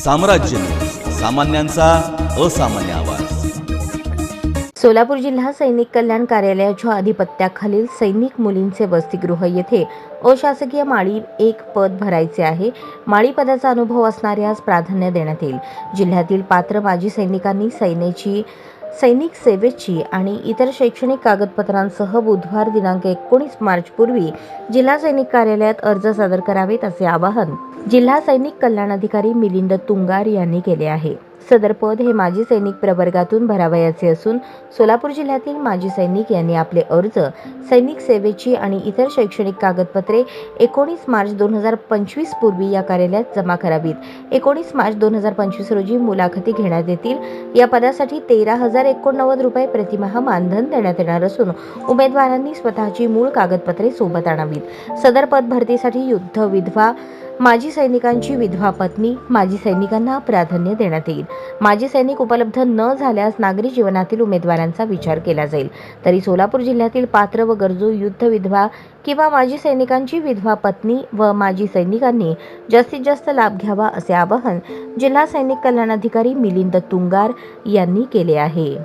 साम्राज्य सामान्यांचा असामान्य आवाज। सोलापूर जिल्हा सैनिक कल्याण कार्यालयाच्या अधिपत्याखालील सैनिक मुलींचे वसतिगृह येथे अशासकीय माळी एक पद भरायचे आहे। माळी पदाचा अनुभव असणाऱ्यास प्राधान्य देण्यात येईल। जिल्ह्यातील पात्र माजी सैनिकांनी सैनिक सेवेची आणि इतर शैक्षणिक कागदपत्रांसह बुधवार दिनांक 19 मार्च पूर्वी जिल्हा सैनिक कार्यालयात अर्ज सादर करावेत असे आवाहन जिल्हा सैनिक कल्याण अधिकारी मिलिंद तुंगार यांनी केले आहे। सदर पद हे माजी सैनिक प्रवर्गातून भरावयाचे असून सोलापूर जिल्ह्यातील माजी सैनिक यांनी आपले अर्ज सैनिक सेवेची आणि इतर शैक्षणिक कागदपत्रे 19 मार्च 2025 पूर्वी या कार्यालयात जमा करावीत। 19 मार्च 2025 रोजी मुलाखती घेण्यात येतील। या पदासाठी 13,089 रुपये प्रतिमाह मानधन देण्यात येणार असून उमेदवारांनी स्वतःची मूळ कागदपत्रे सोबत आणावीत। सदर पद भरतीसाठी युद्ध विधवा माजी सैनिकांची विधवा पत्नी माजी सैनिकांना प्राधान्य देण्यात येईल। माजी सैनिक उपलब्ध न झाल्यास नागरी जीवनातील उमेदवारांचा विचार केला जाईल। तरी सोलापूर जिल्ह्यातील पात्र व गरजू युद्ध विधवा किंवा माजी सैनिकांची विधवा पत्नी व माजी सैनिकांनी जास्तीत जास्त लाभ घ्यावा असे आवाहन जिल्हा सैनिक कल्याण अधिकारी मिलिंद तुंगार यांनी केले आहे।